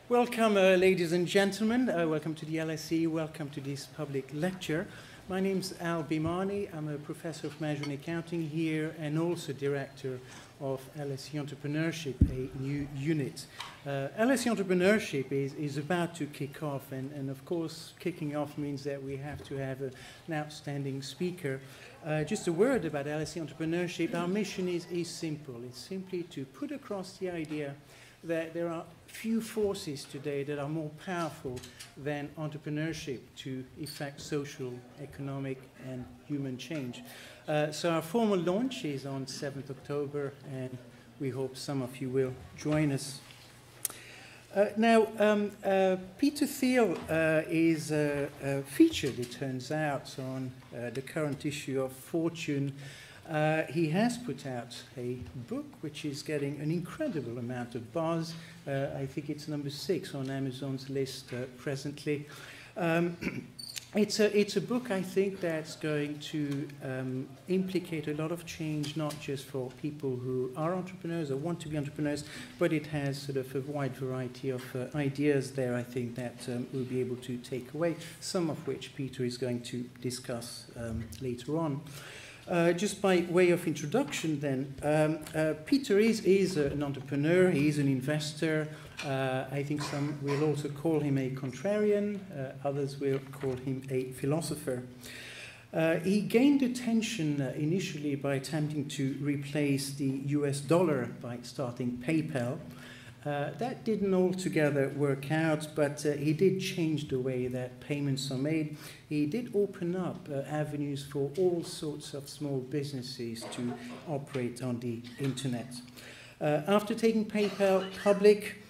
Welcome, ladies and gentlemen. Welcome to the LSE. Welcome to this public lecture. My name's Al Bimani. I'm a professor of management accounting here and also director of LSE Entrepreneurship, a new unit. LSE Entrepreneurship is about to kick off, and of course, kicking off means that we have to have an outstanding speaker. Just a word about LSE Entrepreneurship. Our mission is simple. It's simply to put across the idea that there are few forces today that are more powerful than entrepreneurship to effect social, economic, and human change. So our formal launch is on 7th October, and we hope some of you will join us. Peter Thiel is featured, it turns out, on the current issue of Fortune. He has put out a book which is getting an incredible amount of buzz. I think it's number 6 on Amazon's list presently. It's a book, I think, that's going to implicate a lot of change, not just for people who are entrepreneurs or want to be entrepreneurs, but it has sort of a wide variety of ideas there, I think, that we'll be able to take away, some of which Peter is going to discuss later on. Just by way of introduction then, Peter is an entrepreneur, he is an investor. I think some will also call him a contrarian, others will call him a philosopher. He gained attention initially by attempting to replace the US dollar by starting PayPal. That didn't altogether work out, but he did change the way that payments are made. He did open up avenues for all sorts of small businesses to operate on the internet. After taking PayPal public,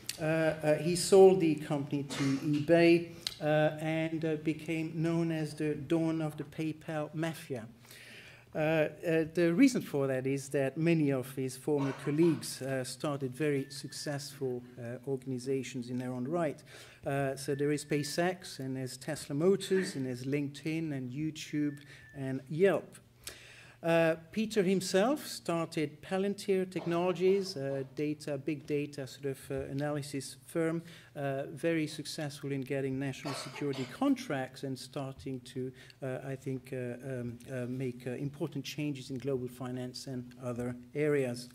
he sold the company to eBay and became known as the dawn of the PayPal mafia. The reason for that is that many of his former colleagues started very successful organizations in their own right. So there is SpaceX, and there's Tesla Motors, and there's LinkedIn, and YouTube, and Yelp. Peter himself started Palantir Technologies, big data sort of analysis firm, very successful in getting national security contracts and starting to, I think, make important changes in global finance and other areas.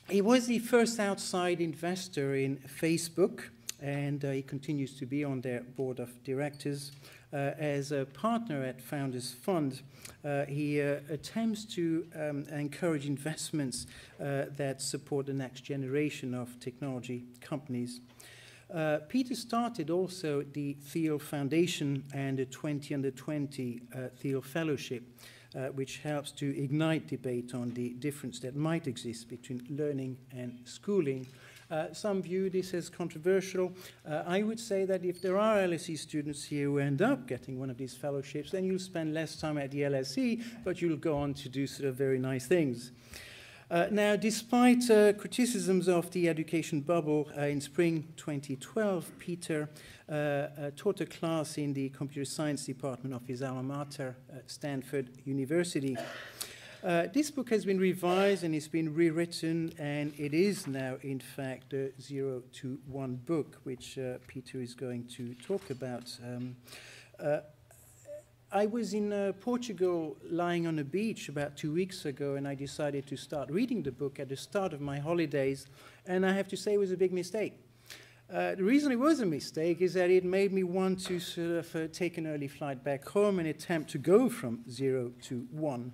He was the first outside investor in Facebook, and he continues to be on their board of directors. As a partner at Founders Fund, he attempts to encourage investments that support the next generation of technology companies. Peter started also the Thiel Foundation and the 20 Under 20 Thiel Fellowship, which helps to ignite debate on the difference that might exist between learning and schooling. Some view this as controversial. I would say that if there are LSE students here who end up getting one of these fellowships, then you'll spend less time at the LSE, but you'll go on to do sort of very nice things. Now, despite criticisms of the education bubble, in spring 2012, Peter taught a class in the computer science department of his alma mater at Stanford University. This book has been revised and it's been rewritten, and it is now, in fact, a 0 to 1 book, which Peter is going to talk about. I was in Portugal lying on a beach about 2 weeks ago, and I decided to start reading the book at the start of my holidays, and I have to say it was a big mistake. The reason it was a mistake is that it made me want to sort of take an early flight back home and attempt to go from 0 to 1.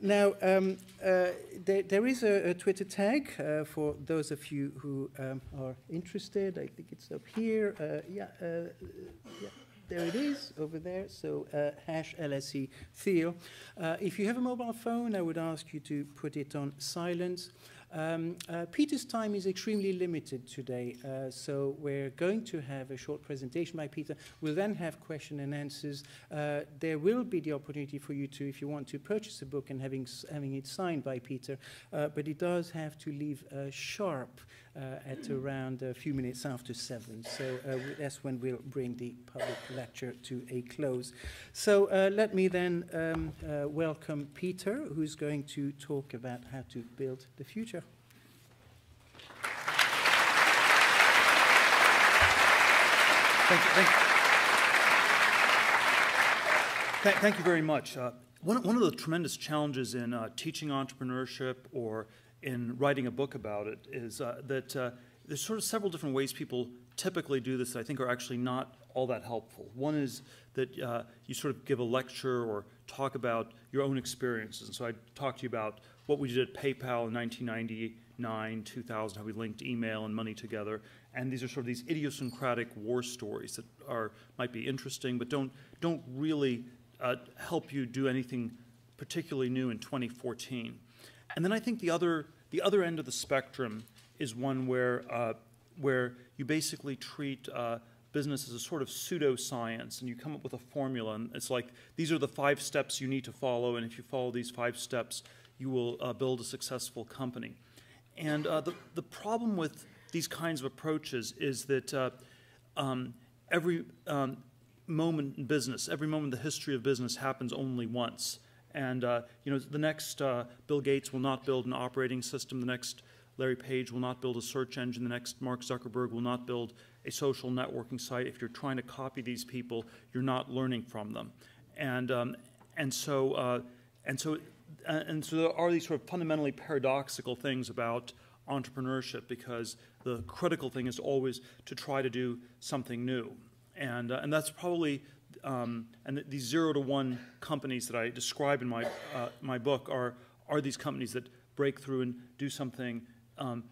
There is a Twitter tag for those of you who are interested. I think it's up here. There it is, over there. So #LSE Thiel. If you have a mobile phone, I would ask you to put it on silent. Peter's time is extremely limited today, so we're going to have a short presentation by Peter. We'll then have question and answers. There will be the opportunity for you to, if you want to, purchase a book and having it signed by Peter, but it does have to leave sharp at around a few minutes after 7. So that's when we'll bring the public lecture to a close. So let me then welcome Peter, who's going to talk about how to build the future. Thank you very much. One of the tremendous challenges in teaching entrepreneurship or in writing a book about it is that there's sort of several different ways people typically do this that I think are actually not all that helpful. One is that you sort of give a lecture or talk about your own experiences. And so I talked to you about what we did at PayPal in 1999, 2000, how we linked email and money together. And these are sort of these idiosyncratic war stories that might be interesting, but don't really help you do anything particularly new in 2014. And then I think the other end of the spectrum is one where you basically treat business as a sort of pseudoscience, and you come up with a formula, and it's like, these are the 5 steps you need to follow, and if you follow these 5 steps, you will build a successful company. And the problem with these kinds of approaches is that every moment in business, every moment in the history of business happens only once. And the next Bill Gates will not build an operating system, the next Larry Page will not build a search engine, the next Mark Zuckerberg will not build a social networking site. If you're trying to copy these people, you're not learning from them. And so there are these sort of fundamentally paradoxical things about entrepreneurship, because the critical thing is always to try to do something new. And that's probably, and these 0 to 1 companies that I describe in my book are these companies that break through and do something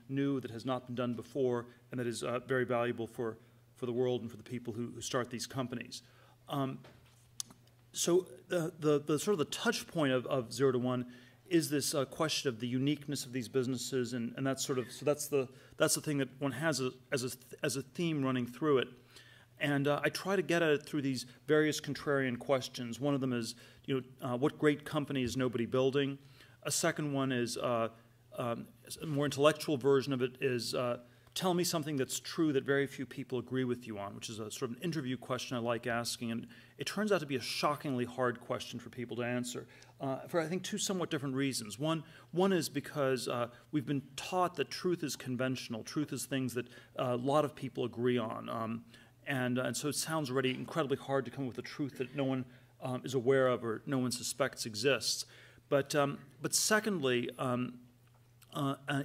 new that has not been done before, and that is very valuable for the world and for the people who start these companies. So the sort of the touch point of 0 to 1 is this question of the uniqueness of these businesses, and that's sort of, so that's the thing that one has as a theme running through it. And I try to get at it through these various contrarian questions. One of them is, what great company is nobody building? A second one is, a more intellectual version of it is, tell me something that's true that very few people agree with you on, which is a sort of an interview question I like asking. And it turns out to be a shockingly hard question for people to answer, for I think 2 somewhat different reasons. One is because we've been taught that truth is conventional. Truth is things that a lot of people agree on. And so it sounds already incredibly hard to come up with a truth that no one is aware of or no one suspects exists. But secondly,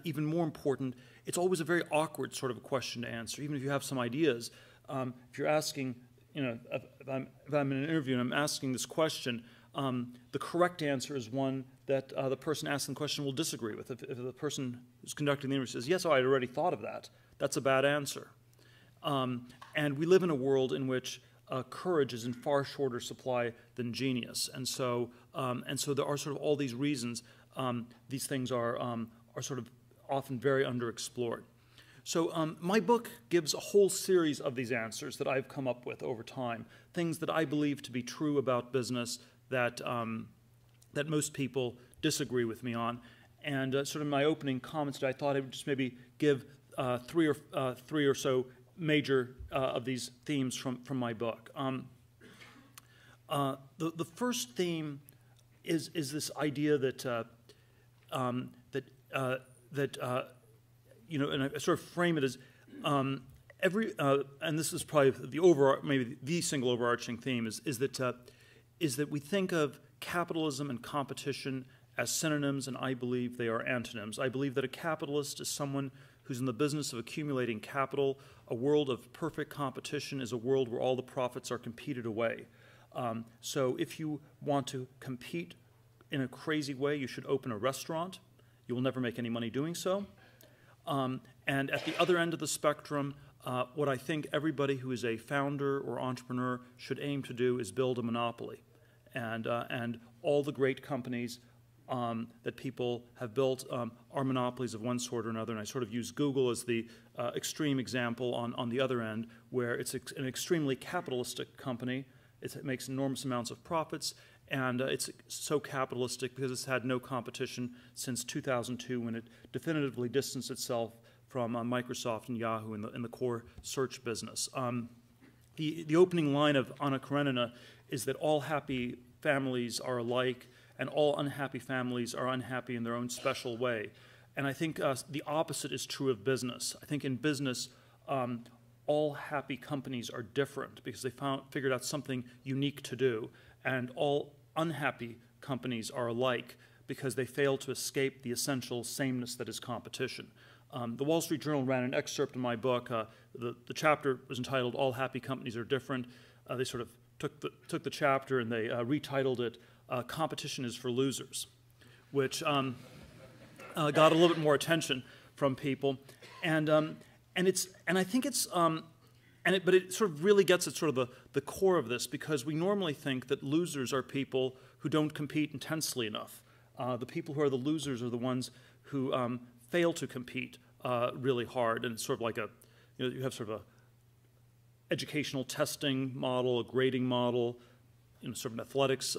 even more important, it's always a very awkward sort of a question to answer, even if you have some ideas. If you're asking, if I'm in an interview and I'm asking this question, the correct answer is one that the person asking the question will disagree with. If the person who's conducting the interview says, yes, I'd already thought of that, that's a bad answer. And we live in a world in which courage is in far shorter supply than genius, and so there are sort of all these reasons these things are sort of often very underexplored. So my book gives a whole series of these answers that I've come up with over time, things that I believe to be true about business that that most people disagree with me on, and sort of my opening comments that I thought I would just maybe give three or so major of these themes from my book. The first theme is this idea that and I sort of frame it as and this is probably maybe the single overarching theme is that we think of capitalism and competition as synonyms, and I believe they are antonyms. I believe that a capitalist is someone who's in the business of accumulating capital. A world of perfect competition is a world where all the profits are competed away. So if you want to compete in a crazy way, you should open a restaurant. You will never make any money doing so. And at the other end of the spectrum, what I think everybody who is a founder or entrepreneur should aim to do is build a monopoly. And all the great companies that people have built are monopolies of one sort or another. And I sort of use Google as the extreme example on the other end, where it's an extremely capitalistic company. It makes enormous amounts of profits, and it's so capitalistic because it's had no competition since 2002, when it definitively distanced itself from Microsoft and Yahoo in the core search business. The opening line of Anna Karenina is that all happy families are alike, and all unhappy families are unhappy in their own special way. And I think the opposite is true of business. I think in business, all happy companies are different because they figured out something unique to do, and all unhappy companies are alike because they fail to escape the essential sameness that is competition. The Wall Street Journal ran an excerpt in my book. The chapter was entitled "All Happy Companies Are Different." They sort of took the chapter and they retitled it "Competition is for Losers," which got a little bit more attention from people, and I think it's but it sort of really gets at sort of the core of this, because we normally think that losers are people who don't compete intensely enough. The people who are the losers are the ones who fail to compete really hard, and it's sort of like you have sort of a educational testing model, a grading model, sort of an athletics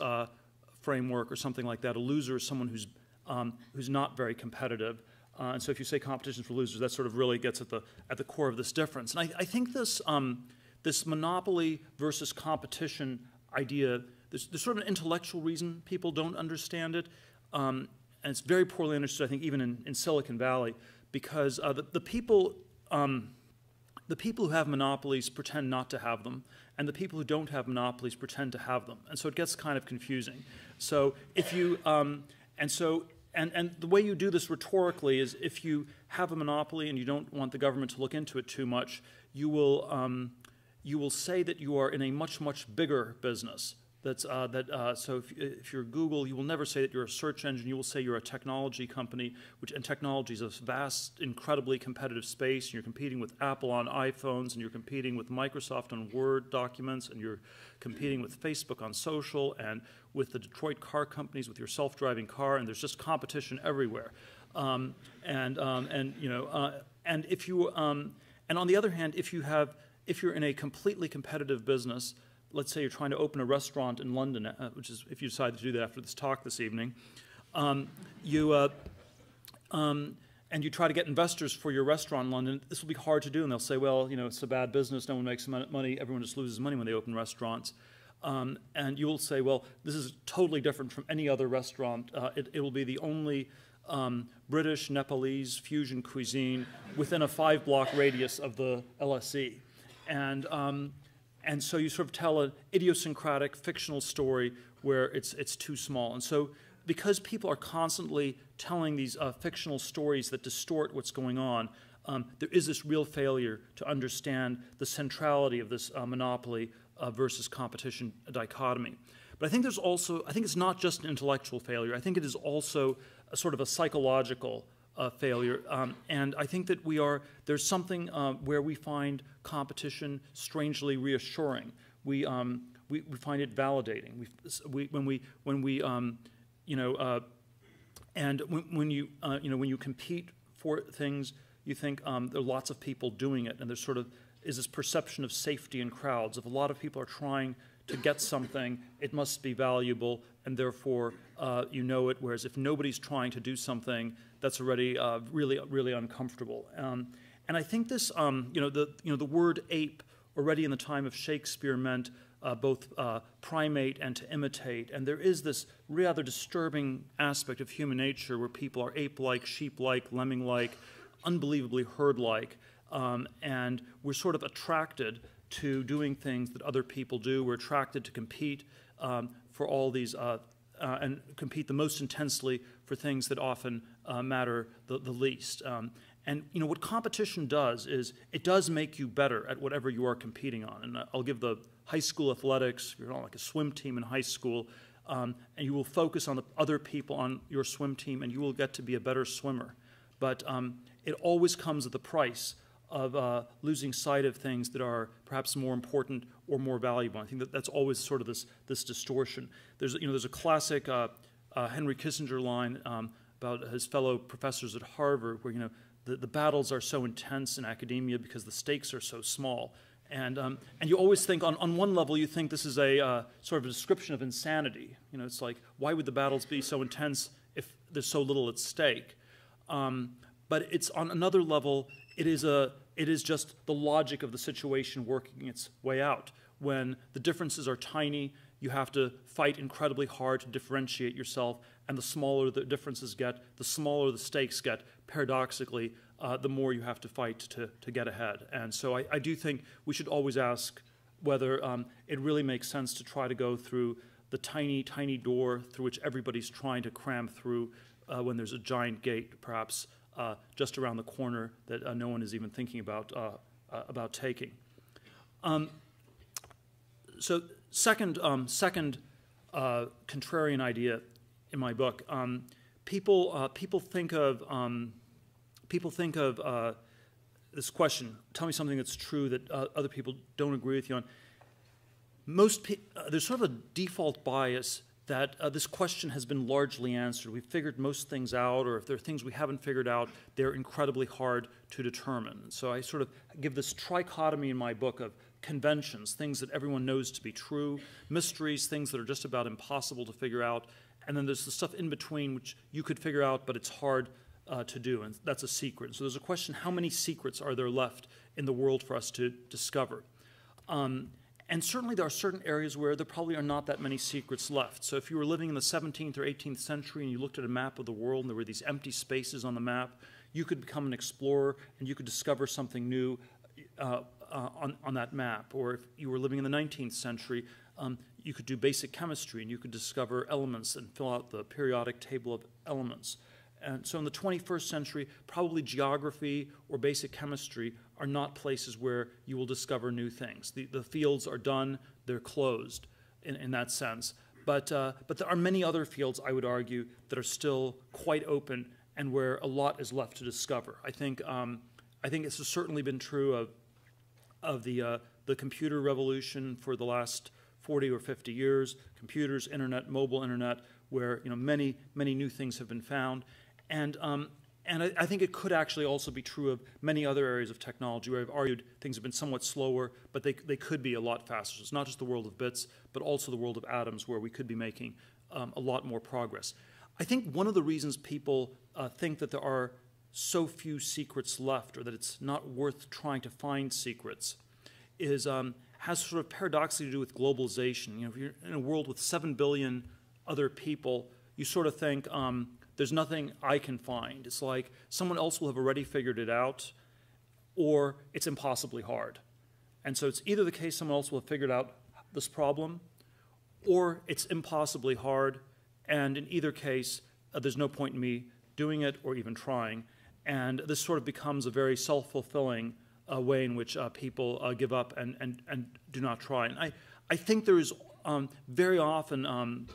framework or something like that. A loser is someone who's not very competitive. And so if you say competition for losers, that sort of really gets at the core of this difference. And I think this monopoly versus competition idea, there's sort of an intellectual reason people don't understand it. And it's very poorly understood, I think, even in Silicon Valley, because the people who have monopolies pretend not to have them, and the people who don't have monopolies pretend to have them. And so it gets kind of confusing. So if you, and the way you do this rhetorically is, if you have a monopoly and you don't want the government to look into it too much, you will say that you are in a much, much bigger business. So if you're Google, you will never say that you're a search engine. You will say you're a technology company, and technology is a vast, incredibly competitive space. And you're competing with Apple on iPhones, and you're competing with Microsoft on Word documents, and you're competing with Facebook on social, and with the Detroit car companies with your self-driving car, and there's just competition everywhere. And if you and on the other hand, if you're in a completely competitive business, let's say you're trying to open a restaurant in London, which is, if you decide to do that after this talk this evening, and you try to get investors for your restaurant in London, this will be hard to do, and they'll say, well, it's a bad business, no one makes money, everyone just loses money when they open restaurants. And you will say, well, this is totally different from any other restaurant. It will be the only British, Nepalese fusion cuisine within a 5-block radius of the LSE. And so you sort of tell an idiosyncratic fictional story where it's too small. And so because people are constantly telling these fictional stories that distort what's going on, there is this real failure to understand the centrality of this monopoly versus competition dichotomy. But I think there's also, I think it's not just an intellectual failure. I think it is also a sort of a psychological failure. And I think that there's something where we find competition strangely reassuring. We find it validating. When you compete for things, you think there are lots of people doing it, and there's sort of is this perception of safety in crowds. If a lot of people are trying to get something, it must be valuable, and therefore you know it. Whereas if nobody's trying to do something, that's already really, really uncomfortable. And I think this, the word ape already in the time of Shakespeare meant both primate and to imitate. And there is this rather disturbing aspect of human nature where people are ape-like, sheep-like, lemming-like, unbelievably herd-like. And we're sort of attracted to doing things that other people do. We're attracted to compete for all these, and compete the most intensely for things that often matter the least. And what competition does is it does make you better at whatever you are competing on. And I'll give the high school athletics. You're on like a swim team in high school, and you will focus on the other people on your swim team, and you will get to be a better swimmer. But it always comes at the price of losing sight of things that are perhaps more important or more valuable. I think that's always sort of this distortion. There's a classic Henry Kissinger line about his fellow professors at Harvard, where the battles are so intense in academia because the stakes are so small. And you always think, on one level, you think this is a sort of a description of insanity. It's like, why would the battles be so intense if there's so little at stake? But it's on another level, it is just the logic of the situation working its way out. When the differences are tiny you have to fight incredibly hard to differentiate yourself, and the smaller the differences get, the smaller the stakes get, paradoxically, the more you have to fight to get ahead. And so I do think we should always ask whether it really makes sense to try to go through the tiny, tiny door through which everybody's trying to cram through when there's a giant gate, perhaps just around the corner that no one is even thinking about taking. So second contrarian idea in my book, people think of this question: tell me something that's true that other people don't agree with you on. There's sort of a default bias that this question has been largely answered. We've figured most things out, or if there are things we haven't figured out, they're incredibly hard to determine. And so I sort of give this trichotomy in my book of conventions, things that everyone knows to be true, mysteries, things that are just about impossible to figure out, and then there's the stuff in between which you could figure out, but it's hard to do, and that's a secret. So there's a question: how many secrets are there left in the world for us to discover? And certainly there are certain areas where there probably are not that many secrets left. So if you were living in the 17th or 18th century and you looked at a map of the world and there were these empty spaces on the map, you could become an explorer and you could discover something new on that map. Or if you were living in the 19th century, you could do basic chemistry and you could discover elements and fill out the periodic table of elements. And so in the 21st century, probably geography or basic chemistry are not places where you will discover new things. The fields are done, they're closed in that sense. But there are many other fields, I would argue, that are still quite open and where a lot is left to discover. I think this has certainly been true of the computer revolution for the last 40 or 50 years, computers, internet, mobile internet, where many new things have been found. And I think it could actually also be true of many other areas of technology where I've argued things have been somewhat slower, but they could be a lot faster. So it's not just the world of bits, but also the world of atoms where we could be making a lot more progress. I think one of the reasons people think that there are so few secrets left, or that it's not worth trying to find secrets, has sort of paradoxically to do with globalization. If you're in a world with 7 billion other people, you sort of think, there's nothing I can find. It's like someone else will have already figured it out, or it's impossibly hard. And so it's either the case someone else will have figured out this problem, or it's impossibly hard, and in either case, there's no point in me doing it or even trying. And this sort of becomes a very self-fulfilling way in which people give up and do not try. And I think there is very often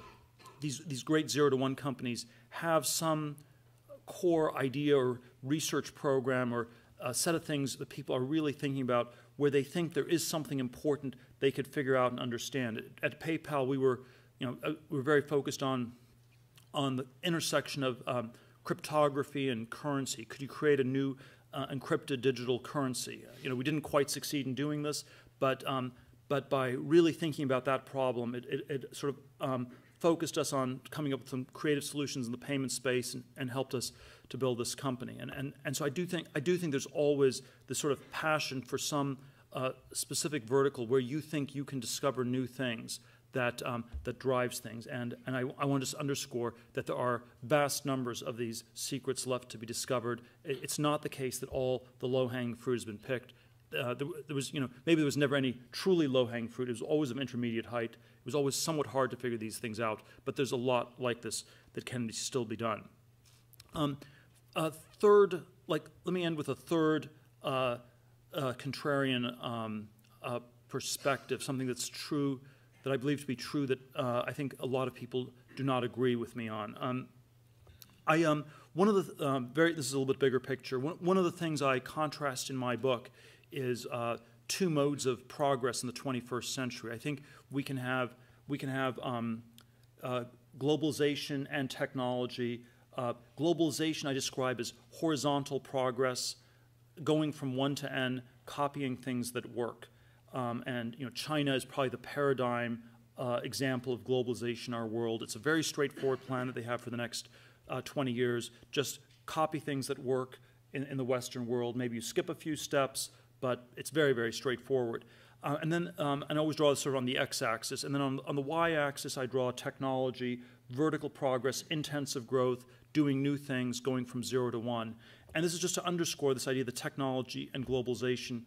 these great 0 to 1 companies have some core idea or research program or a set of things that people are really thinking about where they think there is something important they could figure out and understand. At PayPal, we were very focused on the intersection of cryptography and currency. Could you create a new encrypted digital currency? We didn't quite succeed in doing this, but by really thinking about that problem, it sort of focused us on coming up with some creative solutions in the payment space and helped us to build this company. And so I do think there's always this sort of passion for some specific vertical where you think you can discover new things that drives things. And I want to underscore that there are vast numbers of these secrets left to be discovered. It's not the case that all the low-hanging fruit has been picked. Maybe there was never any truly low-hanging fruit. It was always of intermediate height. It was always somewhat hard to figure these things out, but there's a lot like this that can still be done. Let me end with a third contrarian perspective, something that's true, that I believe to be true, that I think a lot of people do not agree with me on. One of the this is a little bit bigger picture. One of the things I contrast in my book is two modes of progress in the 21st century. I think we can have globalization and technology. Globalization I describe as horizontal progress, going from 1 to N, copying things that work. And China is probably the paradigm example of globalization in our world. It's a very straightforward plan that they have for the next 20 years. Just copy things that work in the Western world. Maybe you skip a few steps, but it's very, very straightforward. And I always draw this sort of on the x-axis. And then on the y-axis, I draw technology, vertical progress, intensive growth, doing new things, going from 0 to 1. And this is just to underscore this idea that technology and globalization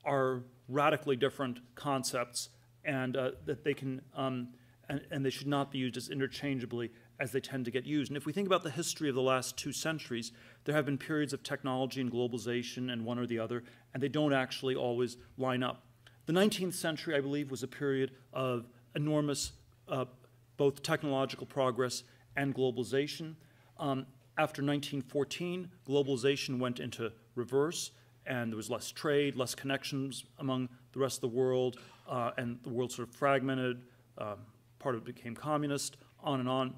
are radically different concepts, and that they can, and they should not be used as interchangeably as they tend to get used. And if we think about the history of the last 2 centuries, there have been periods of technology and globalization and one or the other, and they don't actually always line up. The 19th century, I believe, was a period of enormous both technological progress and globalization. After 1914, globalization went into reverse, and there was less trade, less connections among the rest of the world, and the world sort of fragmented. Part of it became communist, on and on.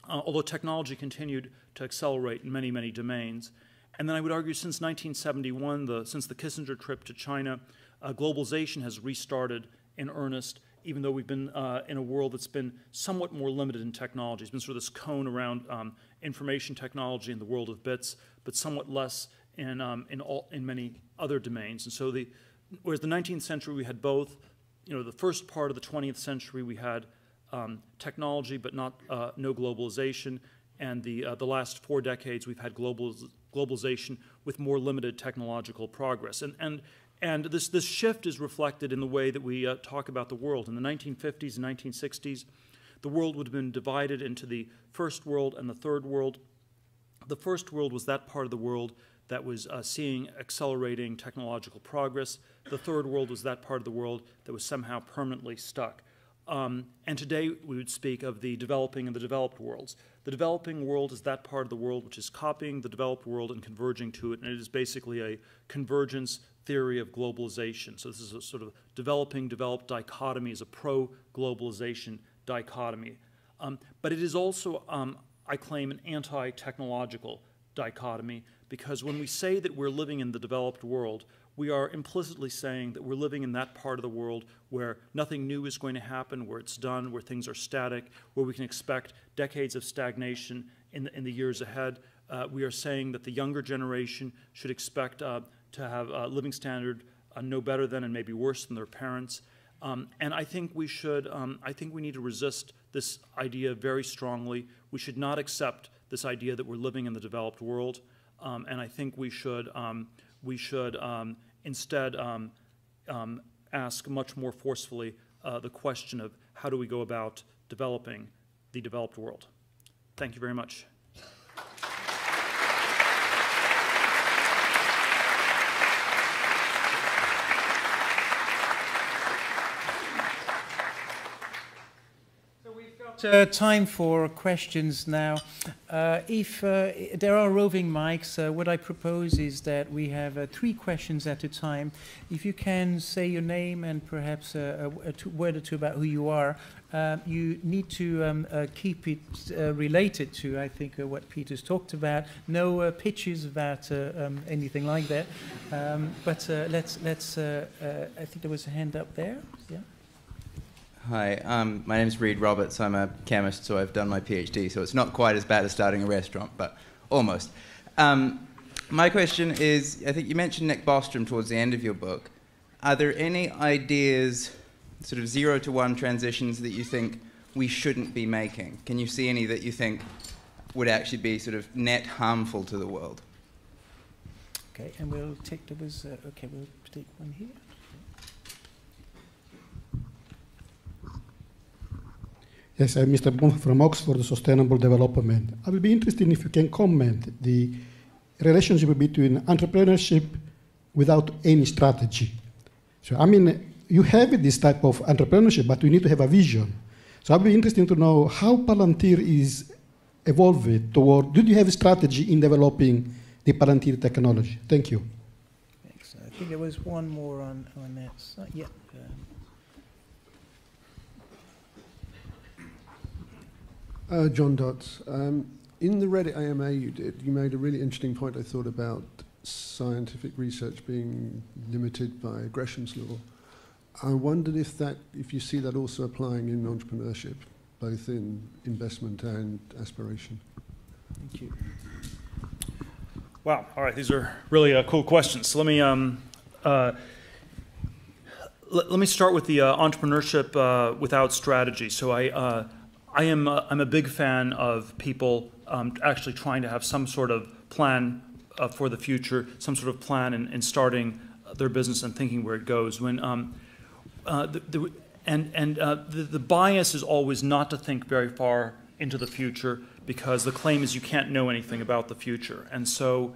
Although technology continued to accelerate in many, many domains. And then I would argue since 1971, since the Kissinger trip to China, globalization has restarted in earnest, even though we've been in a world that's been somewhat more limited in technology. It's been sort of this cone around information technology in the world of bits, but somewhat less in many other domains. And so whereas the 19th century we had both, the first part of the 20th century we had technology, but no globalization, and the last 4 decades we've had globalization with more limited technological progress. And this shift is reflected in the way that we talk about the world. In the 1950s and 1960s, the world would have been divided into the first world and the third world. The first world was that part of the world that was seeing accelerating technological progress. The third world was that part of the world that was somehow permanently stuck. And today we would speak of the developing and the developed worlds. The developing world is that part of the world which is copying the developed world and converging to it, and it is basically a convergence theory of globalization. So this is a sort of developing-developed dichotomy, is a pro-globalization dichotomy. But it is also, I claim, an anti-technological dichotomy, because when we say that we're living in the developed world, we are implicitly saying that we're living in that part of the world where nothing new is going to happen, where it's done, where things are static, where we can expect decades of stagnation in the years ahead. We are saying that the younger generation should expect to have a living standard no better than and maybe worse than their parents. And I think we should, I think we need to resist this idea very strongly. We should not accept this idea that we're living in the developed world. And I think we should instead ask much more forcefully the question of how do we go about developing the developed world. Thank you very much. Time for questions now. If there are roving mics, what I propose is that we have 3 questions at a time. If you can say your name and perhaps a word or two about who you are, you need to keep it related to, I think, what Peter's talked about. No pitches about anything like that. But let's. I think there was a hand up there. Yeah. Hi, my name is Reed Roberts. I'm a chemist, so I've done my PhD, so it's not quite as bad as starting a restaurant, but almost. My question is, I think you mentioned Nick Bostrom towards the end of your book. Are there any ideas, sort of 0 to 1 transitions that you think we shouldn't be making? Can you see any that you think would actually be sort of net harmful to the world? Okay, and we'll take, okay, we'll take one here. Yes, I'm Mr. Bond from Oxford Sustainable Development. I would be interested if you can comment the relationship between entrepreneurship without any strategy. So, I mean, you have this type of entrepreneurship, but we need to have a vision. So I'd be interested to know how Palantir is evolving toward, do you have a strategy in developing the Palantir technology? Thank you. Thanks. I think there was one more on that side. Yeah. John Dotz. In the Reddit AMA you made a really interesting point, I thought, about scientific research being limited by aggression's law. I wondered if you see that also applying in entrepreneurship, both in investment and aspiration. Thank you. Wow, all right, these are really cool questions. So let let me start with the entrepreneurship without strategy. So I'm a big fan of people actually trying to have some sort of plan for the future, some sort of plan in starting their business and thinking where it goes. When the bias is always not to think very far into the future, because the claim is you can't know anything about the future. And so,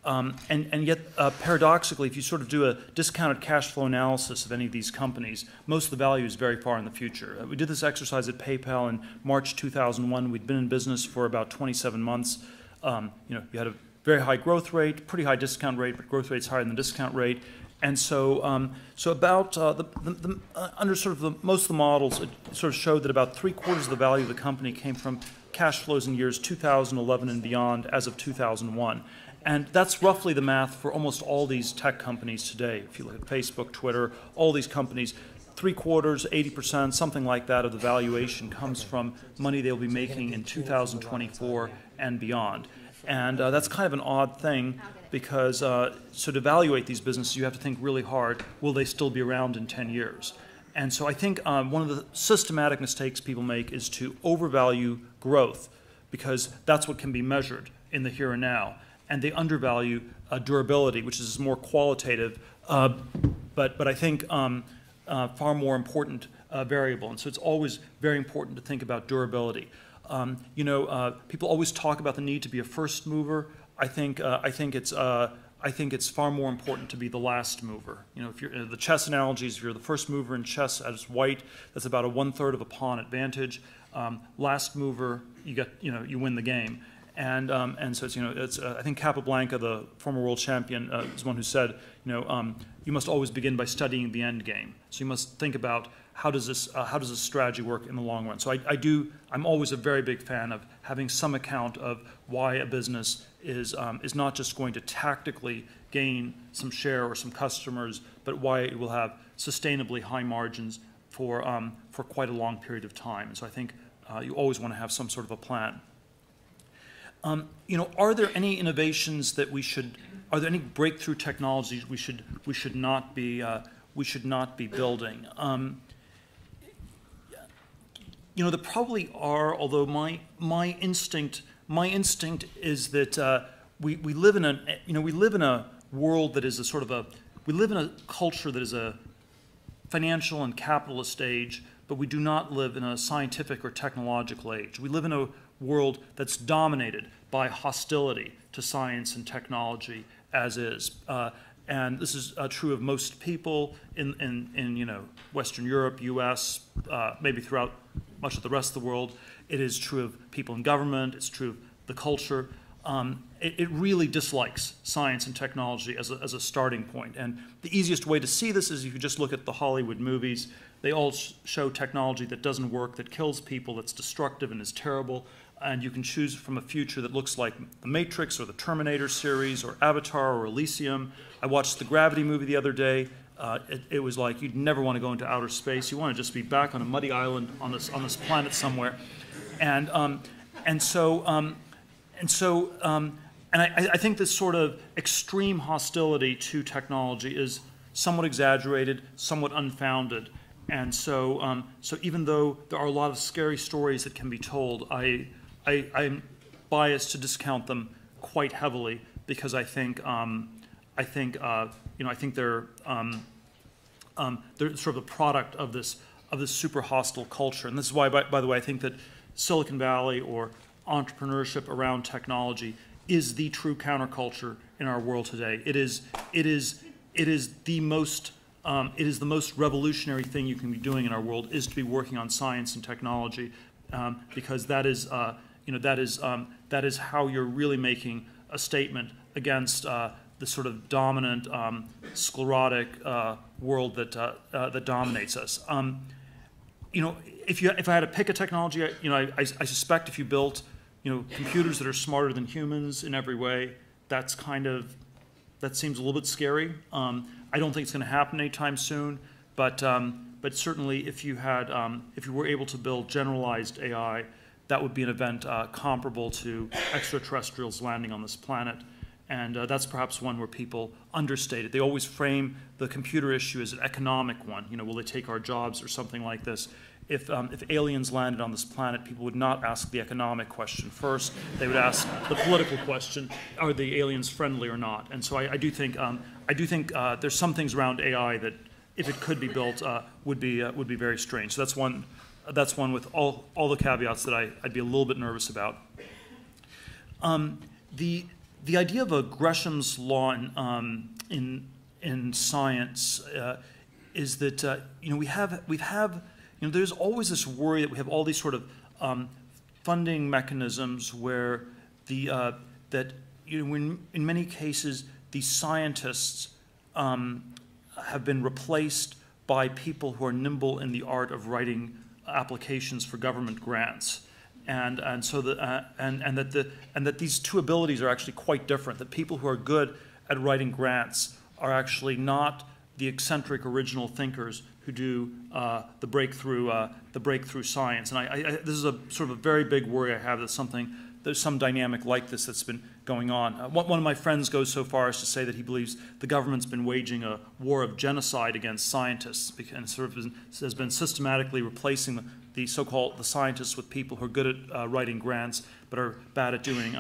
and yet paradoxically, if you sort of do a discounted cash flow analysis of any of these companies, most of the value is very far in the future. We did this exercise at PayPal in March 2001. We'd been in business for about 27 months. You had a very high growth rate, pretty high discount rate, but growth rate's higher than the discount rate. And so, so about under sort of most of the models, it sort of showed that about 3/4 of the value of the company came from cash flows in years 2011 and beyond, as of 2001. And that's roughly the math for almost all these tech companies today. If you look at Facebook, Twitter, all these companies, 3/4, 80%, something like that of the valuation comes from money they'll be making in 2024 and beyond. And that's kind of an odd thing, because so to evaluate these businesses, you have to think really hard, will they still be around in 10 years? And so I think one of the systematic mistakes people make is to overvalue growth, because that's what can be measured in the here and now. And they undervalue durability, which is more qualitative, but I think far more important variable. And so it's always very important to think about durability. People always talk about the need to be a first mover. I think it's far more important to be the last mover. If you're the chess analogies, if you're the first mover in chess as white, that's about a 1/3 of a pawn advantage. Last mover, you win the game. And so it's I think Capablanca, the former world champion, is one who said, you must always begin by studying the end game. So you must think about how does this strategy work in the long run. So I'm always a very big fan of having some account of why a business is not just going to tactically gain some share or some customers, but why it will have sustainably high margins for quite a long period of time. And so I think you always want to have some sort of a plan. Are there any innovations that are there any breakthrough technologies we should not be building? There probably are, although my instinct is that we live in a world that is we live in a culture that is a financial and capitalist age, but we do not live in a scientific or technological age. We live in a world that's dominated by hostility to science and technology as is. And this is true of most people in Western Europe, US, maybe throughout much of the rest of the world. It is true of people in government. It's true of the culture. It really dislikes science and technology as a starting point. And the easiest way to see this is if you just look at the Hollywood movies. They all show technology that doesn't work, that kills people, that's destructive and is terrible. And you can choose from a future that looks like The Matrix or the Terminator series or Avatar or Elysium. I watched the Gravity movie the other day. It was like you'd never want to go into outer space. You want to just be back on a muddy island on this planet somewhere. And I think this sort of extreme hostility to technology is somewhat exaggerated, somewhat unfounded. And so even though there are a lot of scary stories that can be told, I'm biased to discount them quite heavily, because I think they're sort of a product of this super hostile culture. And this is why, by the way, I think that Silicon Valley or entrepreneurship around technology is the true counterculture in our world today. It is the most revolutionary thing you can be doing in our world is to be working on science and technology, because that is how you're really making a statement against the sort of dominant sclerotic world that dominates us. If I had to pick a technology, I suspect if you built computers that are smarter than humans in every way, that seems a little bit scary. I don't think it's going to happen anytime soon, but certainly if you were able to build generalized AI, that would be an event comparable to extraterrestrials landing on this planet. And that's perhaps one where people understate it. They always frame the computer issue as an economic one. You know, will they take our jobs or something like this? If aliens landed on this planet, people would not ask the economic question first. They would ask the political question: are the aliens friendly or not? And so I do think there's some things around AI that, if it could be built, would be very strange. So that's one with all the caveats that I'd be a little bit nervous about. The idea of a Gresham's law in science is that we've there's always this worry that we have all these sort of funding mechanisms where that in many cases the scientists have been replaced by people who are nimble in the art of writing applications for government grants. And that these two abilities are actually quite different. That people who are good at writing grants are actually not the eccentric original thinkers who do the breakthrough science. And this is a sort of a very big worry I have that there's some dynamic like this that's been going on. One of my friends goes so far as to say that he believes the government's been waging a war of genocide against scientists and has been systematically replacing the so-called scientists with people who are good at writing grants but are bad at doing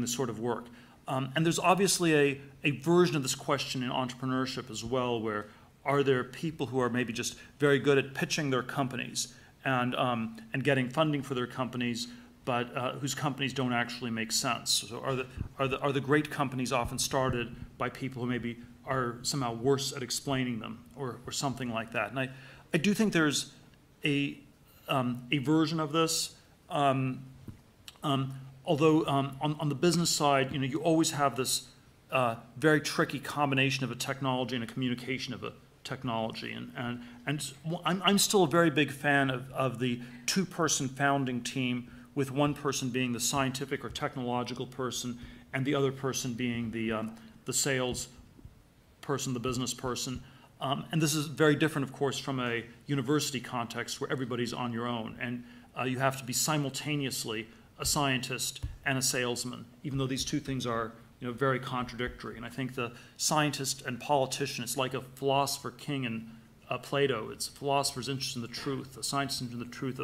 this sort of work. And there's obviously a version of this question in entrepreneurship as well, where are there people who are maybe just very good at pitching their companies and getting funding for their companies, but whose companies don't actually make sense? So are the great companies often started by people who maybe are somehow worse at explaining them or something like that? And I do think there's a version of this, although on the business side, you always have this very tricky combination of a technology and a communication of a technology, and I'm still a very big fan of the two-person founding team, with one person being the scientific or technological person, and the other person being the sales person, the business person. And this is very different, of course, from a university context where everybody's on your own, and you have to be simultaneously a scientist and a salesman, even though these two things are very contradictory. And I think the scientist and politician, it's like a philosopher king in Plato. It's a philosopher's interested in the truth, a scientist interested in the truth.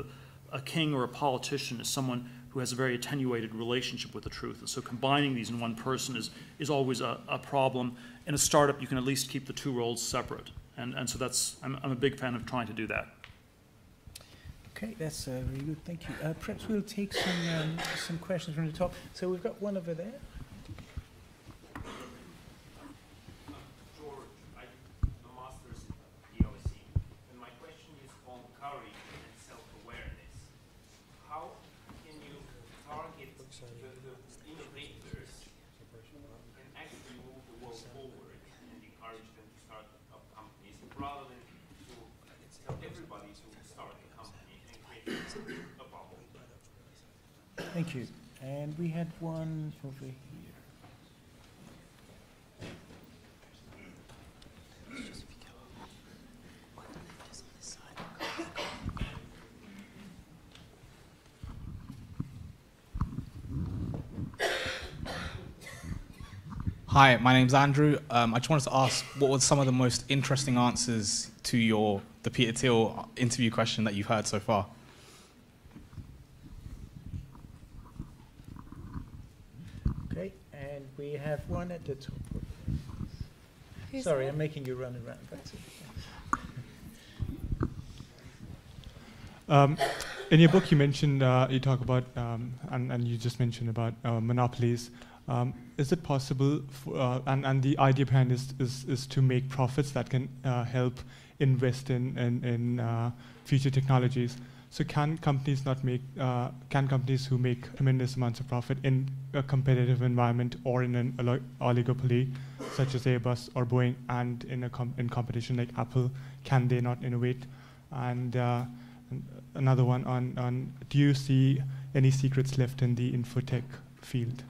A king or a politician is someone who has a very attenuated relationship with the truth. And so combining these in one person is always a problem. In a startup, you can at least keep the two roles separate. And so I'm a big fan of trying to do that. Okay, that's very good. Thank you. Perhaps we'll take some questions from the top. So we've got one over there. Thank you. And we had one over here. Hi, my name's Andrew. I just wanted to ask, what were some of the most interesting answers to the Peter Thiel interview question that you've heard so far? Okay, and we have one at the top. Sorry, I'm making you run around. That's it. In your book, you mentioned, you talk about, and you just mentioned about monopolies. Is it possible, and the idea behind this is to make profits that can help invest in future technologies. So can companies who make tremendous amounts of profit in a competitive environment or in an oligopoly, such as Airbus or Boeing, and in competition like Apple, can they not innovate? And another one on do you see any secrets left in the infotech field?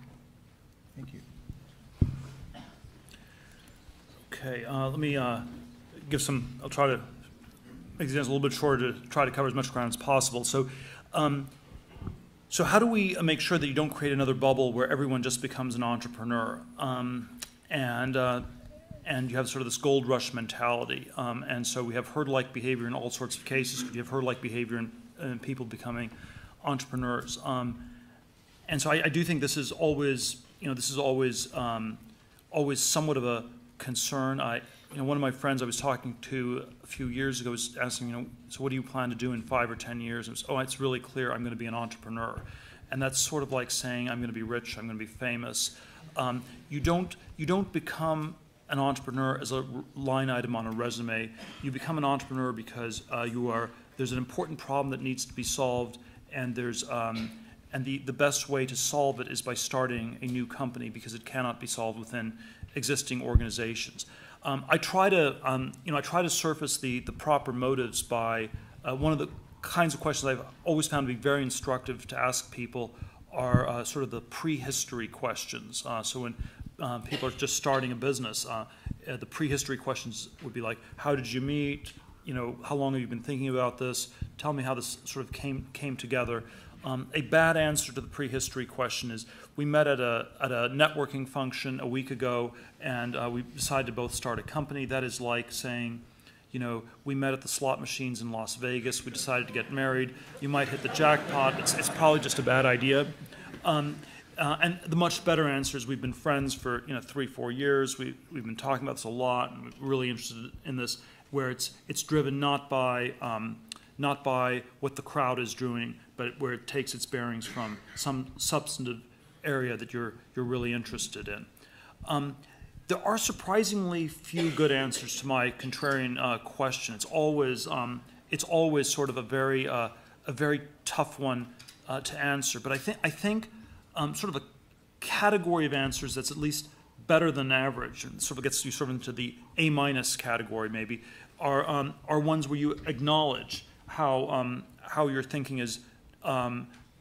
Thank you. Okay, let me give some. I'll try to make these a little bit shorter to try to cover as much ground as possible. So So how do we make sure that you don't create another bubble where everyone just becomes an entrepreneur? And you have sort of this gold rush mentality. And so we have herd-like behavior in all sorts of cases. You have herd-like behavior in people becoming entrepreneurs. And so I do think this is always, always somewhat of a concern. One of my friends I was talking to a few years ago was asking, so what do you plan to do in 5 or 10 years? It was, it's really clear, I'm going to be an entrepreneur. And that's sort of like saying, I'm going to be rich, I'm going to be famous. You don't become an entrepreneur as a line item on a resume. You become an entrepreneur because there's an important problem that needs to be solved, and the best way to solve it is by starting a new company, because it cannot be solved within existing organizations. I try to surface the proper motives by one of the kinds of questions I've always found to be very instructive to ask people are sort of the prehistory questions. So when people are just starting a business, the prehistory questions would be like, how did you meet? How long have you been thinking about this? Tell me how this sort of came together. A bad answer to the prehistory question is, we met at a networking function a week ago, and we decided to both start a company. That is like saying, we met at the slot machines in Las Vegas, we decided to get married. You might hit the jackpot. It's probably just a bad idea. And the much better answer is, we've been friends for 3-4 years. We've been talking about this a lot, and we're really interested in this, where it's driven not by what the crowd is doing, but where it takes its bearings from some substantive area that you're really interested in. There are surprisingly few good answers to my contrarian question. It's always sort of a very tough one to answer. But I think sort of a category of answers that's at least better than average, and sort of gets you sort of into the A- category maybe, are ones where you acknowledge how your thinking is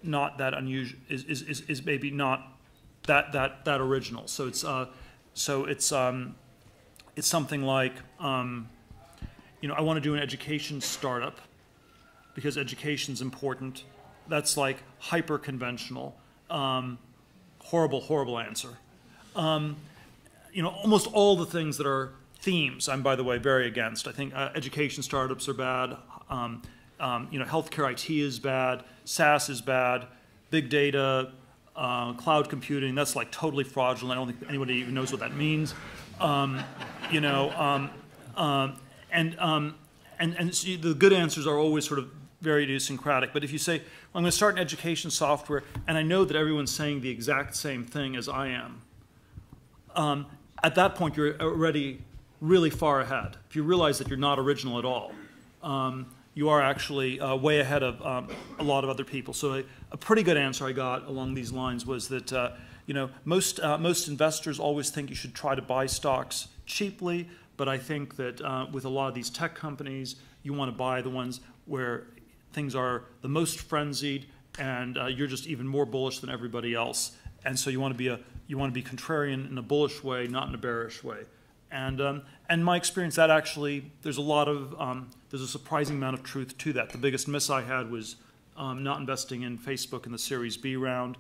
not that unusual, is maybe not that original. So it's something like, I want to do an education startup because education's important. That's like hyper conventional. Horrible answer. Almost all the things that are themes, I'm, by the way, very against. I think education startups are bad. Healthcare IT is bad. SaaS is bad. Big data, cloud computing, that's like totally fraudulent. I don't think anybody even knows what that means. And so the good answers are always sort of very idiosyncratic. But if you say, well, I'm going to start an education software, and I know that everyone's saying the exact same thing as I am, at that point you're already really far ahead. If you realize that you're not original at all, you are actually way ahead of a lot of other people. So a pretty good answer I got along these lines was that most investors always think you should try to buy stocks cheaply, but I think that with a lot of these tech companies, you want to buy the ones where things are the most frenzied, and you're just even more bullish than everybody else. And so you want to be contrarian in a bullish way, not in a bearish way. And my experience, that actually there's a surprising amount of truth to that. The biggest miss I had was not investing in Facebook in the Series B round,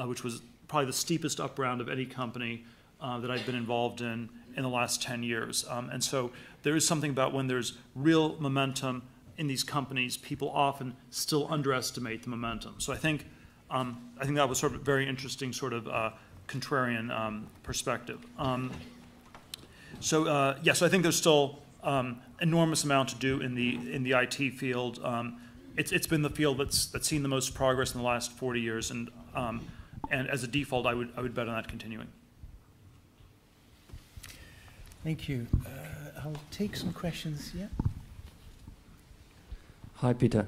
which was probably the steepest up round of any company that I've been involved in the last 10 years. And so there is something about when there's real momentum in these companies, people often still underestimate the momentum. So I think that was sort of a very interesting sort of contrarian perspective. So I think there's still enormous amount to do in the IT field. It's been the field that's seen the most progress in the last 40 years, and as a default, I would bet on that continuing. Thank you. I'll take some questions. Yeah. Hi, Peter.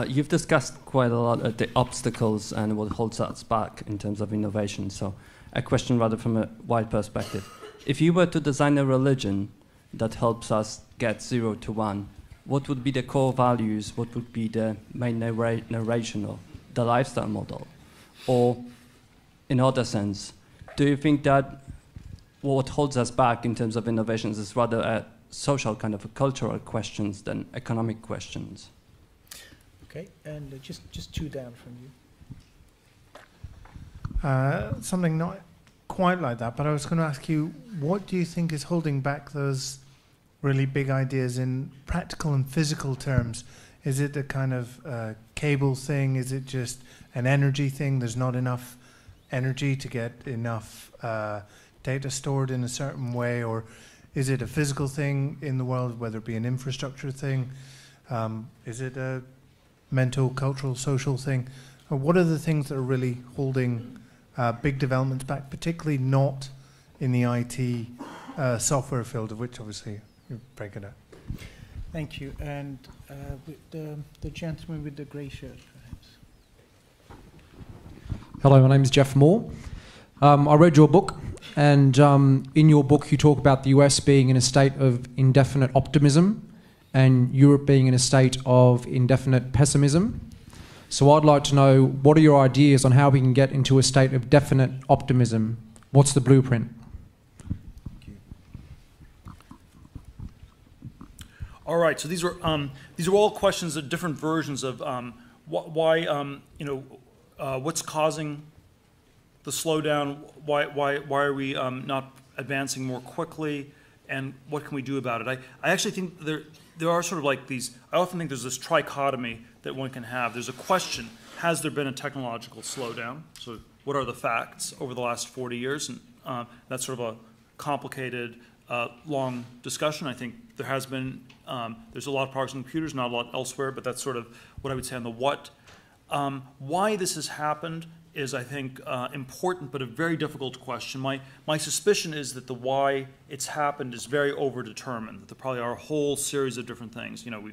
You've discussed quite a lot of the obstacles and what holds us back in terms of innovation. So a question rather from a wide perspective. If you were to design a religion that helps us get 0 to 1, what would be the core values? What would be the main narration of the lifestyle model? Or in other sense, do you think that what holds us back in terms of innovations is rather a social kind of a cultural questions than economic questions? Okay, and just two down from you. something not quite like that, but I was going to ask you, what do you think is holding back those really big ideas in practical and physical terms? Is it a kind of cable thing? Is it just an energy thing? There's not enough energy to get enough data stored in a certain way? Or is it a physical thing in the world, whether it be an infrastructure thing? Is it a mental, cultural, social thing? Or what are the things that are really holding big developments back, particularly not in the IT software field, of which obviously you're very good at? Thank you. And with the gentleman with the grey shirt, perhaps. Hello, my name is Jeff Moore. I read your book, and in your book you talk about the US being in a state of indefinite optimism and Europe being in a state of indefinite pessimism. So I'd like to know, what are your ideas on how we can get into a state of definite optimism? What's the blueprint? All right, so these are all questions of different versions of why what's causing the slowdown, why are we not advancing more quickly, and what can we do about it? I actually think there are sort of like these, I often think there's this trichotomy that one can have. There's a question, has there been a technological slowdown? So what are the facts over the last 40 years? And that's sort of a complicated, long discussion. I think there has been, there's a lot of progress in computers, not a lot elsewhere, but that's sort of what I would say on the what. Why this has happened is, I think, important, but a very difficult question. My suspicion is that the why it's happened is very overdetermined, that there probably are a whole series of different things. You know,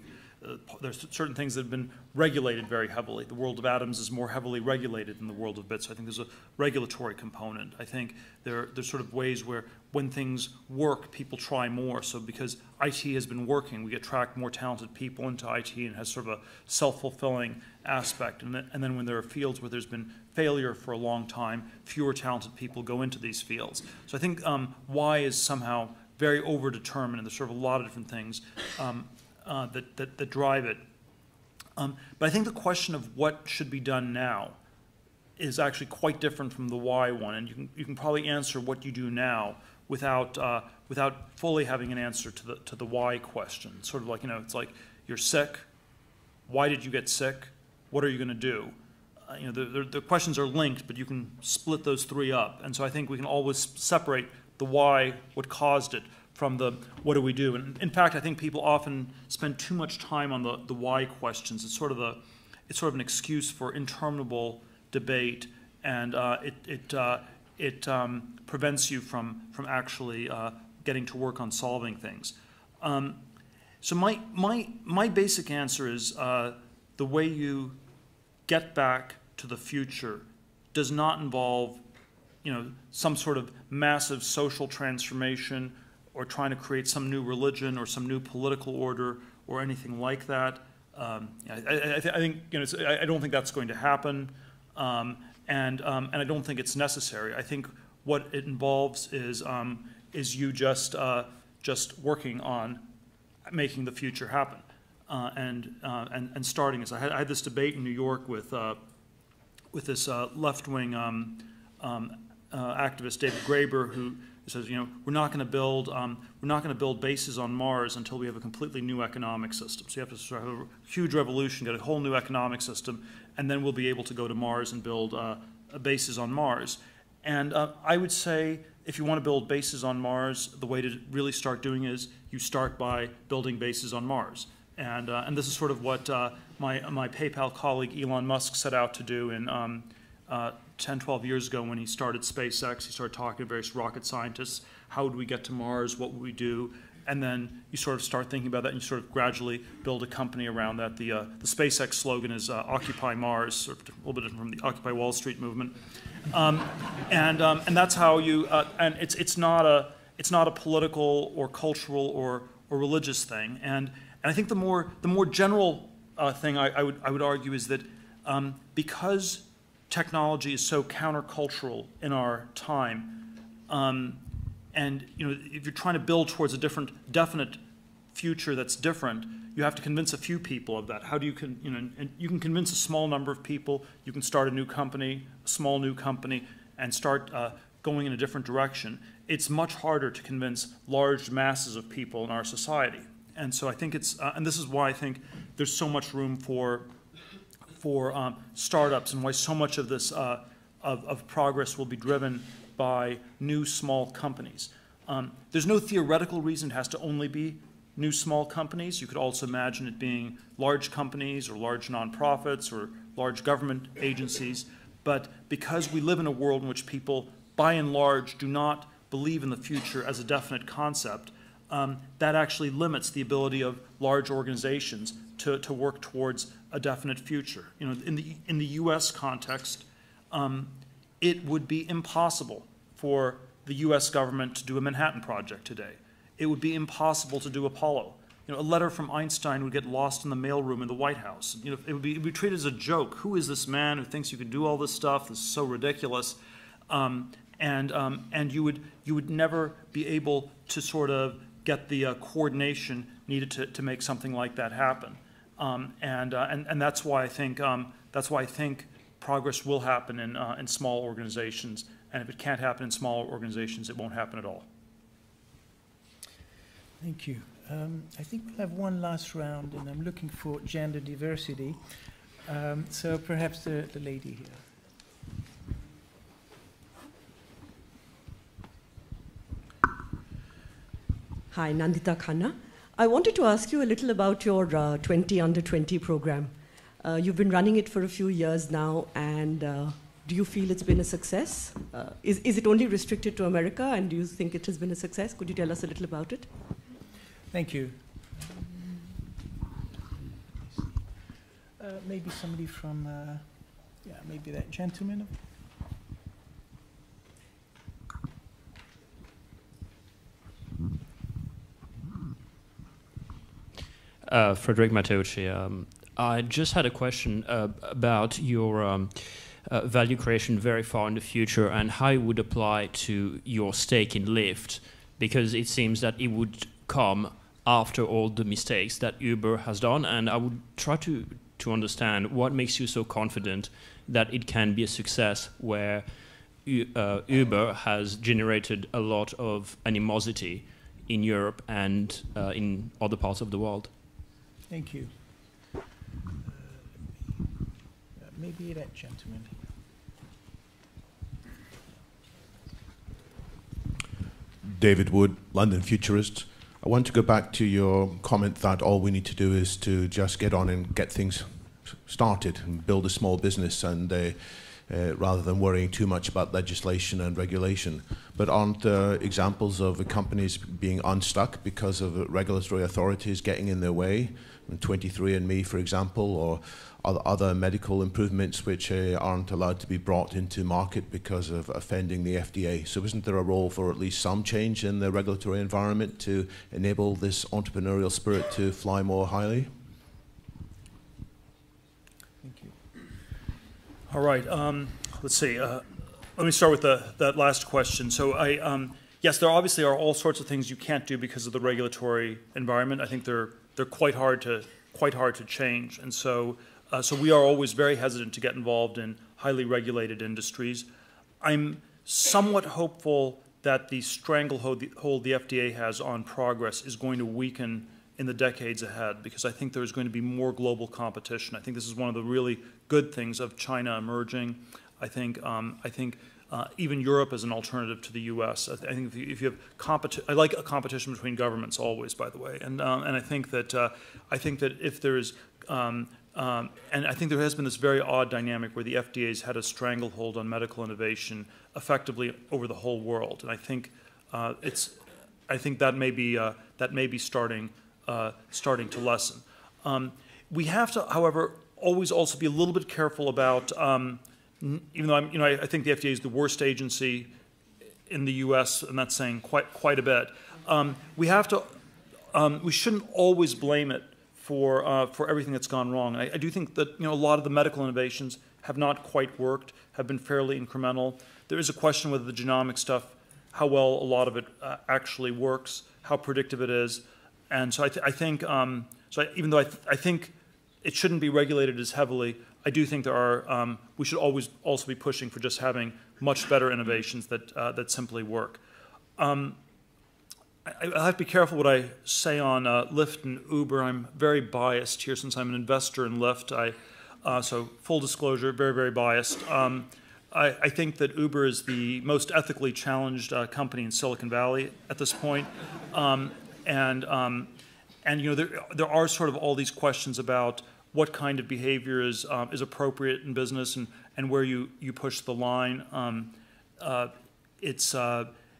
there's certain things that have been regulated very heavily. The world of atoms is more heavily regulated than the world of bits. So I think there's a regulatory component. I think there's sort of ways where when things work, people try more. So because IT has been working, we attract more talented people into IT, and it has sort of a self-fulfilling aspect. And then when there are fields where there's been failure for a long time, fewer talented people go into these fields. So I think why is somehow very overdetermined, and there's sort of a lot of different things that drive it. But I think the question of what should be done now is actually quite different from the why one, and you can probably answer what you do now without fully having an answer to the why question. Sort of like, it's like you're sick. Why did you get sick? What are you going to do? The questions are linked, but you can split those three up. And so I think we can always separate the why, what caused it, from the what do we do. And in fact, I think people often spend too much time on the why questions. It's sort of an excuse for interminable debate, and it prevents you from actually getting to work on solving things. So my basic answer is the way you get back to the future does not involve, some sort of massive social transformation or trying to create some new religion or some new political order or anything like that. I think I don't think that's going to happen, and I don't think it's necessary. I think what it involves is you just working on making the future happen, and starting this. I had this debate in New York with this left-wing activist David Graeber, who says, we're not going to build bases on Mars until we have a completely new economic system. So you have to sort of have a huge revolution, get a whole new economic system, and then we'll be able to go to Mars and build bases on Mars. And I would say, if you want to build bases on Mars, the way to really start doing is you start by building bases on Mars. And this is sort of what my PayPal colleague Elon Musk set out to do in 10, 12 years ago when he started SpaceX. He started talking to various rocket scientists. How would we get to Mars? What would we do? And then you sort of start thinking about that, and you sort of gradually build a company around that. The SpaceX slogan is Occupy Mars, sort of a little bit different from the Occupy Wall Street movement. And that's how you, and it's not a political or cultural or religious thing. And I think the more general thing I would argue is that because technology is so countercultural in our time, and if you're trying to build towards a definite future that's different, you have to convince a few people of that. How do you and you can convince a small number of people. You can start a new company, a small new company, and start going in a different direction, it's much harder to convince large masses of people in our society. And so I think it's, and this is why I think there's so much room for startups, and why so much of this of progress will be driven by new small companies. There's no theoretical reason it has to only be new small companies. You could also imagine it being large companies or large nonprofits or large government agencies. But because we live in a world in which people, by and large, do not believe in the future as a definite concept, that actually limits the ability of large organizations to work towards a definite future. You know, in the U.S. context, it would be impossible for the U.S. government to do a Manhattan Project today. It would be impossible to do Apollo. You know, a letter from Einstein would get lost in the mailroom in the White House. You know, it would be treated as a joke. Who is this man who thinks you can do all this stuff? This is so ridiculous. And you would never be able to sort of get the coordination needed to make something like that happen. And that's why I think progress will happen in small organizations. And if it can't happen in small organizations, it won't happen at all. Thank you. I think we'll have one last round, and I'm looking for gender diversity. So perhaps the lady here. Hi, Nandita Khanna. I wanted to ask you a little about your 20 Under 20 program. You've been running it for a few years now, and do you feel it's been a success? Is it only restricted to America, and do you think it has been a success? Could you tell us a little about it? Thank you. Maybe somebody from, yeah, maybe that gentleman. Frederic Matteucci. I just had a question about your value creation very far in the future and how it would apply to your stake in Lyft, because it seems that it would come after all the mistakes that Uber has done, and I would try to understand what makes you so confident that it can be a success where Uber has generated a lot of animosity in Europe and in other parts of the world. Thank you. Maybe that gentleman. David Wood, London Futurist. I want to go back to your comment that all we need to do is to just get on and get things started and build a small business, and rather than worrying too much about legislation and regulation. But aren't there examples of companies being unstuck because of regulatory authorities getting in their way? 23andMe, for example, or other medical improvements which aren't allowed to be brought into market because of offending the FDA. So isn't there a role for at least some change in the regulatory environment to enable this entrepreneurial spirit to fly more highly? Thank you. All right. Let's see. Let me start with that last question. So yes, there obviously are all sorts of things you can't do because of the regulatory environment. I think they're quite hard to change, and so we are always very hesitant to get involved in highly regulated industries. I'm somewhat hopeful that the stranglehold the FDA has on progress is going to weaken in the decades ahead, because I think there's going to be more global competition. I think this is one of the really good things of China emerging. I think even Europe as an alternative to the U.S. I think if you have I like a competition between governments always, by the way, and I think that if there is and I think there has been this very odd dynamic where the FDA's had a stranglehold on medical innovation effectively over the whole world, and I think that may be starting to lessen. We have to, however, always also be a little bit careful about. Even though I think the FDA is the worst agency in the U.S., and that's saying quite a bit. We shouldn't always blame it for everything that's gone wrong. I do think that a lot of the medical innovations have not quite worked, have been fairly incremental. There is a question whether the genomic stuff, how well a lot of it actually works, how predictive it is, and so I think even though I think it shouldn't be regulated as heavily, I do think there are, we should always also be pushing for just having much better innovations that simply work. I have to be careful what I say on Lyft and Uber. I'm very biased here since I'm an investor in Lyft. So full disclosure, very, very biased. I think that Uber is the most ethically challenged company in Silicon Valley at this point. And you know, there are sort of all these questions about what kind of behavior is appropriate in business and where you push the line.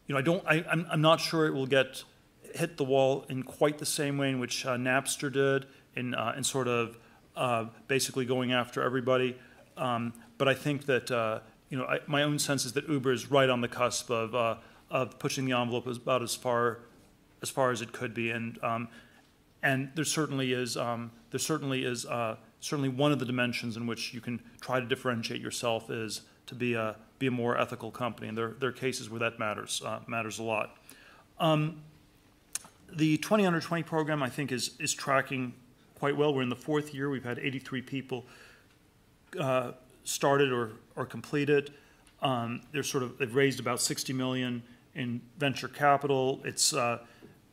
You know, I'm not sure it will hit the wall in quite the same way in which Napster did in sort of basically going after everybody. But I think that you know, my own sense is that Uber is right on the cusp of pushing the envelope about as far as it could be, and there certainly is certainly one of the dimensions in which you can try to differentiate yourself is to be a more ethical company, and there are cases where that matters a lot. The 20 Under 20 program, I think, is tracking quite well. We're in the 4th year. We've had 83 people started or completed. They've raised about 60 million in venture capital. It's you know,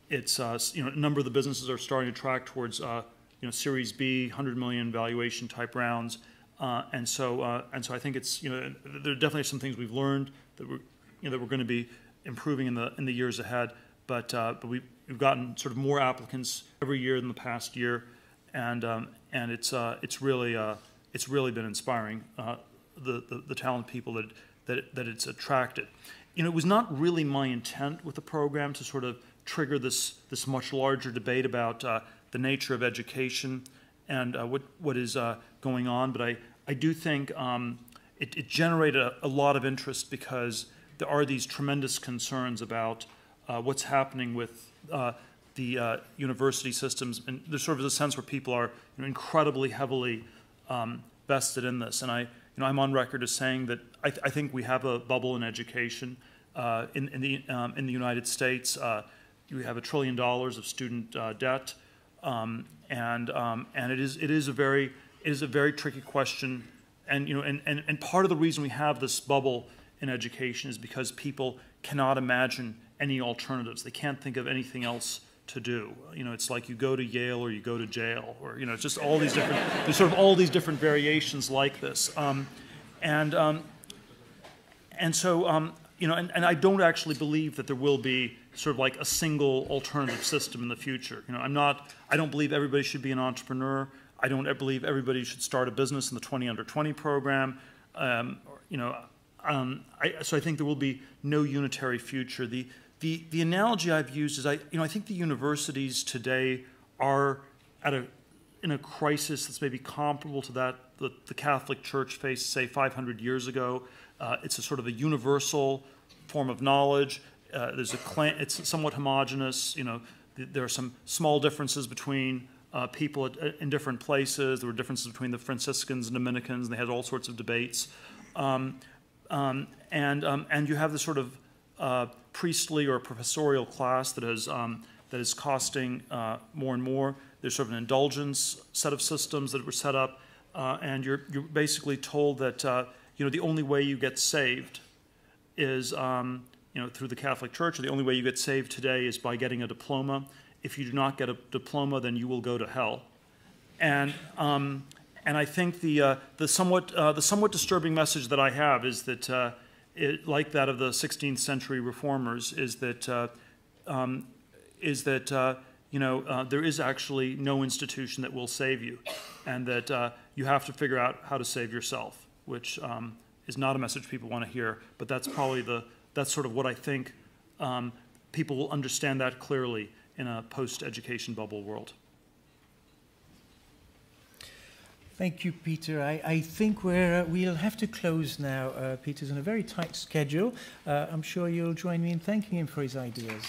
a number of the businesses are starting to track towards you know, Series B, 100 million valuation type rounds, and so I think it's, you know, there are definitely some things we've learned that we're going to be improving in the years ahead. But we've gotten sort of more applicants every year than the past year, and it's really been inspiring, the talented people that it's attracted. You know, it was not really my intent with the program to sort of trigger this much larger debate about the nature of education and what is going on, but I do think it generated a lot of interest because there are these tremendous concerns about what's happening with the university systems, and there's sort of a sense where people are, you know, incredibly heavily vested in this. And I'm on record as saying that I think we have a bubble in education in the United States. We have $1 trillion of student debt, and it is a very tricky question. And you know, and part of the reason we have this bubble in education is because people cannot imagine any alternatives. They can't think of anything else to do. You know, it's like you go to Yale or you go to jail, or, you know, it's just all these different, there's sort of all these different variations like this. So, you know, and I don't actually believe that there will be sort of like a single alternative system in the future. You know, I don't believe everybody should be an entrepreneur. I don't believe everybody should start a business in the 20 Under 20 program. You know, so I think there will be no unitary future. The analogy I've used is I think the universities today are in a crisis that's maybe comparable to that the Catholic Church faced, say, 500 years ago. It's a sort of a universal form of knowledge. It's somewhat homogenous. You know, there are some small differences between people in different places. There were differences between the Franciscans and Dominicans, and they had all sorts of debates. And you have this sort of priestly or professorial class that is costing more and more. There's sort of an indulgence set of systems that were set up, and you're basically told that you know, the only way you get saved is you know, through the Catholic Church. Or the only way you get saved today is by getting a diploma. If you do not get a diploma, then you will go to hell. And I think the somewhat disturbing message that I have is that like that of the 16th century reformers, is that you know, there is actually no institution that will save you, and that you have to figure out how to save yourself, which is not a message people want to hear. But that's probably that's sort of what I think people will understand that clearly in a post-education bubble world. Thank you, Peter. I think we'll have to close now. Peter's on a very tight schedule. I'm sure you'll join me in thanking him for his ideas.